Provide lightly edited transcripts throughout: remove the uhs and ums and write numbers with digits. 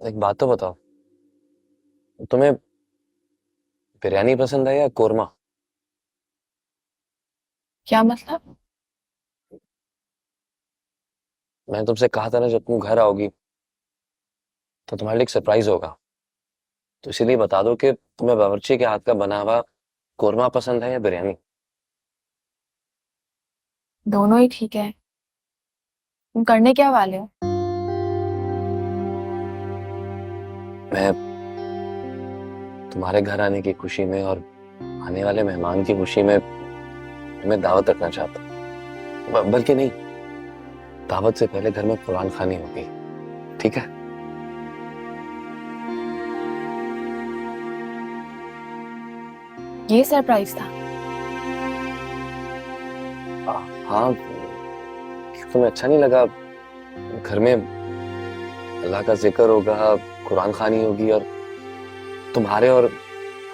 एक बात तो बताओ, तुम्हें बिरयानी पसंद है या कोरमा? क्या मतलब? मैंने तुमसे कहा था ना, जब तुम घर आओगी तो तुम्हारे लिए एक सरप्राइज होगा। तो इसीलिए बता दो कि तुम्हें बावर्ची के हाथ का बना हुआ कोरमा पसंद है या बिरयानी। दोनों ही ठीक है। तुम करने क्या वाले हो? मैं तुम्हारे घर आने की खुशी में और आने वाले मेहमान की खुशी में तुम्हें दावत रखना चाहता हूँ। बल्कि नहीं, दावत से पहले घर में कुरान खानी होगी। ठीक है? ये सरप्राइज था? हाँ, तुम्हें अच्छा नहीं लगा? घर में अल्लाह का जिक्र होगा, कुरान खानी होगी और तुम्हारे और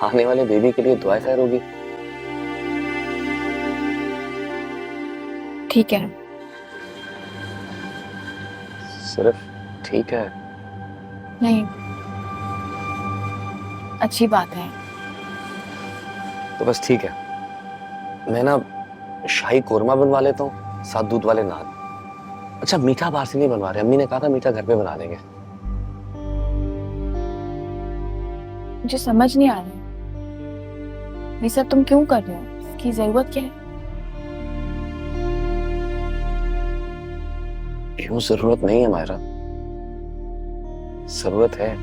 आने वाले बेबी के लिए दुआ खैर होगी। ठीक है। सिर्फ ठीक है? नहीं, अच्छी बात है। तो बस ठीक है। मैं ना शाही कोरमा बनवा लेता हूँ, साथ दूध वाले नान। अच्छा, मीठा बाहर से नहीं बनवा रहे, अम्मी ने कहा था मीठा घर पे बना देंगे। मुझे समझ नहीं आ रहा ये सब तुम क्यों कर रहे हो? इसकी जरूरत क्या है? क्यों जरूरत नहीं है मायरा? जरूरत है।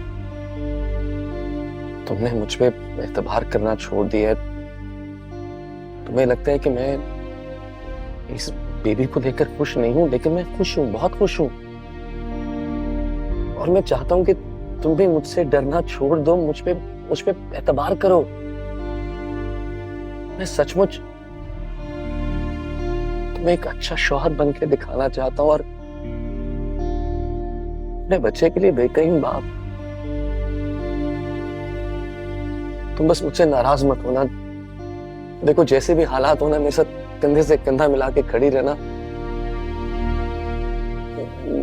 तुमने मुझ पे एतबार करना छोड़ दिया है। तुम्हें लगता है कि मैं इस बेबी को देखकर खुश नहीं हूं, लेकिन मैं खुश हूं, बहुत खुश हूं। और मैं चाहता हूं कि तुम भी मुझसे डरना छोड़ दो, मुझ पे एतबार करो। मैं सचमुच तुम्हें एक अच्छा शौहर बन के दिखाना चाहता हूं और अपने बच्चे के लिए बेहतरीन बाप। तुम बस मुझसे नाराज मत होना। देखो, जैसे भी हालात होना, मेरे साथ कंधे से कंधा मिला के खड़ी रहना।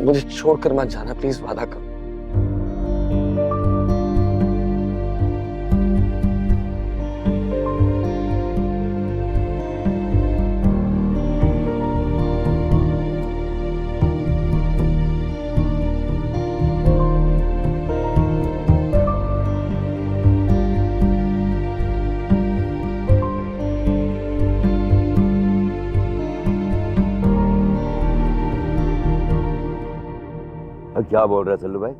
मुझे छोड़कर मत जाना, प्लीज, वादा करो। क्या बोल रहे सल्लू भाई?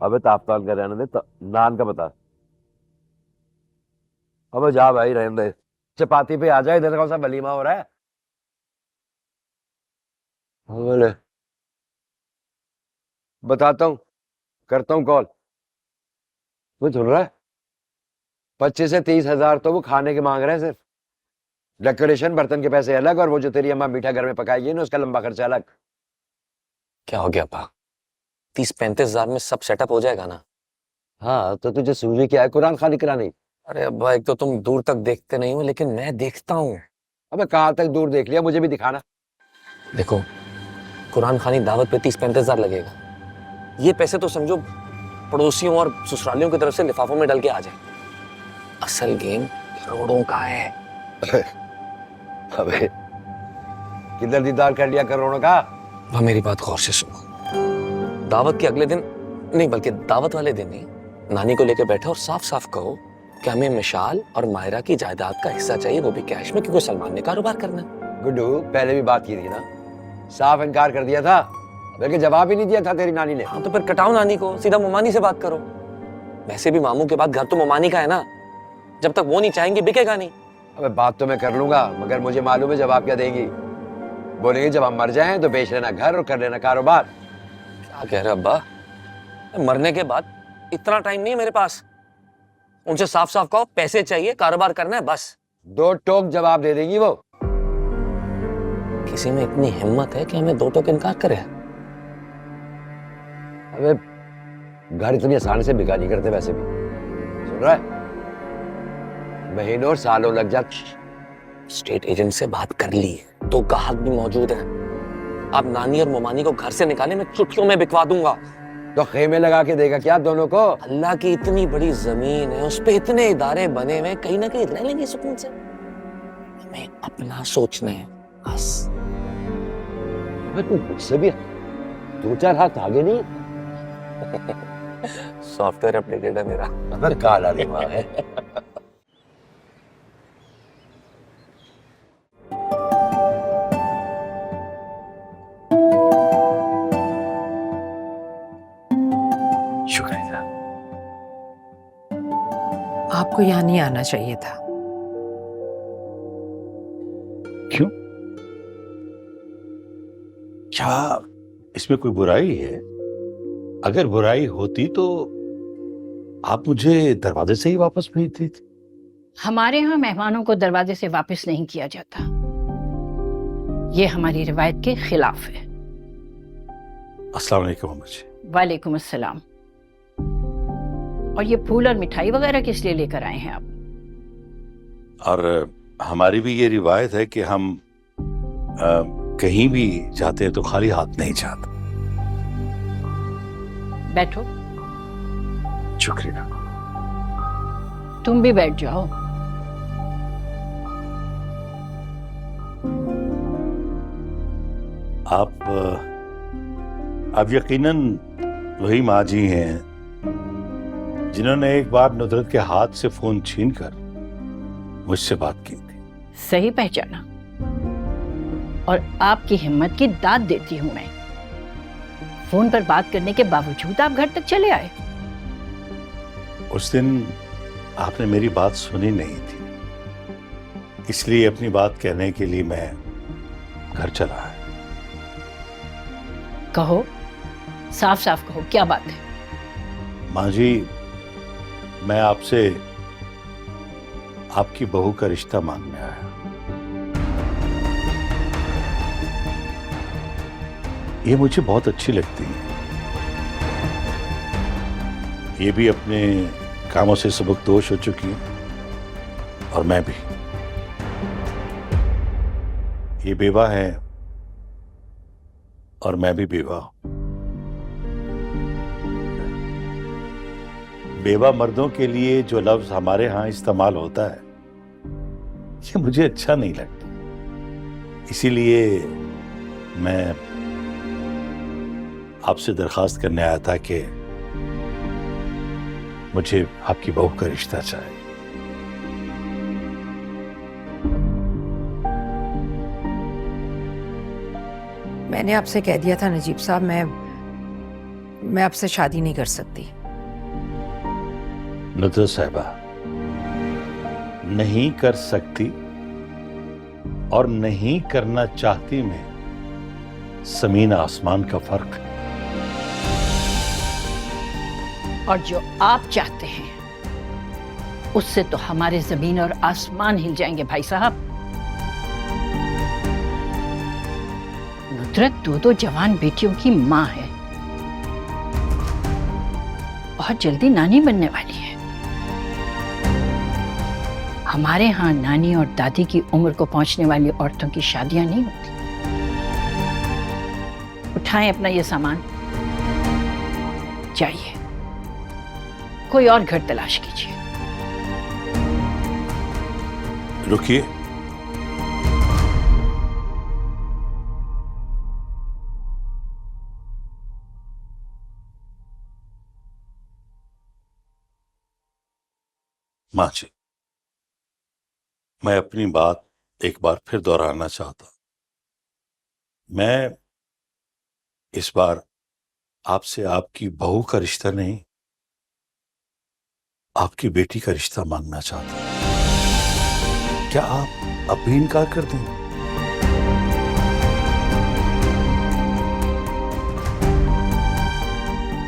अबे ताफ्तान का रहने दे, नान का बता। अबे जा भाई, रहने दे। चपाती पे आ जाए, इधर कौन सा वलीमा हो रहा है? बोले, बताता हूँ, करता हूँ कॉल। वो सुन रहा है? 25 से 30 हजार तो वो खाने के मांग रहे हैं सिर्फ। डेकोरेशन, बर्तन के पैसे अलग, और वो जो तेरी अम्मा मीठा घर में पकाएगी ना, उसका लंबा खर्चा अलग। क्या हो गया पा? 30-35 हजार में सब सेटअप हो जाएगा ना? हाँ, तो तुझे सूझी क्या है कुरान खानी करानी? अरे अब्बा, एक तो तुम दूर तक देखते नहीं हो, लेकिन मैं देखता हूँ। अबे कहाँ तक दूर देख लिया, मुझे भी दिखाना। देखो, कुरान खानी दावत पे 30-35 हजार लगेगा। ये पैसे तो समझो पड़ोसियों और ससुरालियों की तरफ से लिफाफों में डल के आ जाए। असल गेम करोड़ों का है। अबे किधर दीदार कर लिया करोड़ों का? वह मेरी बात गौर से सुनो। दावत के अगले दिन नहीं, बल्कि दावत वाले दिन ही नानी को लेकर बैठो और साफ साफ कहो कि हमें मिशाल और मायरा की जायदाद का हिस्सा चाहिए, वो भी कैश में, क्योंकि सलमान ने कारोबार करना है। गुड्डू, पहले भी बात की थी ना, साफ इनकार कर दिया था, बल्कि जवाब ही नहीं दिया था तेरी नानी ने। हाँ, तो फिर कटाओ नानी को, सीधा मोमानी से बात करो। वैसे भी मामू के बाद घर तो मोमानी का है ना। जब तक वो नहीं चाहेंगे, बिकेगा नहीं। अबे बात तो मैं कर लूंगा, मगर मुझे मालूम है जवाब क्या देगी। बोलेंगे जब हम मर जाएं तो बेच लेना घर और कर लेना कारोबार। क्या कह रहे अब्बा? मरने के बाद इतना टाइम नहीं है मेरे पास। उनसे साफ साफ कहो पैसे चाहिए, कारोबार करना है, बस। दो टोक जवाब दे देगी वो। किसी में इतनी हिम्मत है कि हमें दो टोक इनकार करे? अबे घर इतनी आसानी से बिका नहीं करते वैसे भी। सुन रहा है? महीनों और सालों लग जाते। स्टेट एजेंट से बात कर ली, तो गाहक भी मौजूद है। आप नानी और मोमानी को घर से निकाले, मैं चुटकियों में बिकवा दूंगा। तो खेमे लगा के देगा क्या दोनों को? अल्लाह की इतनी बड़ी जमीन है, उस पे इतने इदारे बने हुए, कहीं ना कहीं रह लेंगे सुकून से। हमें अपना सोचना है बस। अबे तू मुझसे भी 2-4 हाथ आगे नहीं? सॉफ्टवेयर अपडेटेड है मेरा। अबे काला दिमाग है। शुक्रिया। आपको यहाँ नहीं आना चाहिए था। क्यों? क्या इसमें कोई बुराई है? अगर बुराई होती तो आप मुझे दरवाजे से ही वापस भेज देती। हमारे यहाँ मेहमानों को दरवाजे से वापस नहीं किया जाता। ये हमारी रिवायत के खिलाफ है। अस्सलाम वालेकुम अम्मा जी। वालेकुम अस्सलाम। और ये फूल और मिठाई वगैरह किस लिए लेकर आए हैं आप? और हमारी भी ये रिवायत है कि हम कहीं भी जाते हैं तो खाली हाथ नहीं जाते। बैठो। शुक्रिया। तुम भी बैठ जाओ। आप यकीनन वही माँ जी हैं जिन्होंने एक बार नुसरत के हाथ से फोन छीनकर मुझसे बात की थी। सही पहचाना। और आपकी हिम्मत की दाद देती हूं मैं। फोन पर बात करने के बावजूद आप घर तक चले आए। उस दिन आपने मेरी बात सुनी नहीं थी, इसलिए अपनी बात कहने के लिए मैं घर चला आया। कहो, साफ साफ कहो, क्या बात है? माँ जी, मैं आपसे आपकी बहू का रिश्ता मांगने आया। ये मुझे बहुत अच्छी लगती है। ये भी अपने कामों से सबकदोश हो चुकी है और मैं भी। ये बेवा है और मैं भी बेवा हूं। बेवा मर्दों के लिए जो लफ्ज हमारे यहां इस्तेमाल होता है, ये मुझे अच्छा नहीं लगता। इसीलिए मैं आपसे दरखास्त करने आया था कि मुझे आपकी बहू का रिश्ता चाहिए। मैंने आपसे कह दिया था नजीब साहब, मैं आपसे शादी नहीं कर सकती। नुसरत साहिबा, नहीं कर सकती और नहीं करना चाहती में जमीन आसमान का फर्क है। और जो आप चाहते हैं उससे तो हमारे जमीन और आसमान हिल जाएंगे भाई साहब। नुसरत 2 जवान बेटियों की मां है, बहुत जल्दी नानी बनने वाली है। हमारे यहाँ नानी और दादी की उम्र को पहुंचने वाली औरतों की शादियां नहीं होती। उठाएं अपना ये सामान, जाइए कोई और घर तलाश कीजिए। रुकिए, माँ जी, मैं अपनी बात एक बार फिर दोहराना चाहता हूं। मैं इस बार आपसे आपकी बहू का रिश्ता नहीं, आपकी बेटी का रिश्ता मांगना चाहता हूं। क्या आप अब भी इनकार कर देंगे?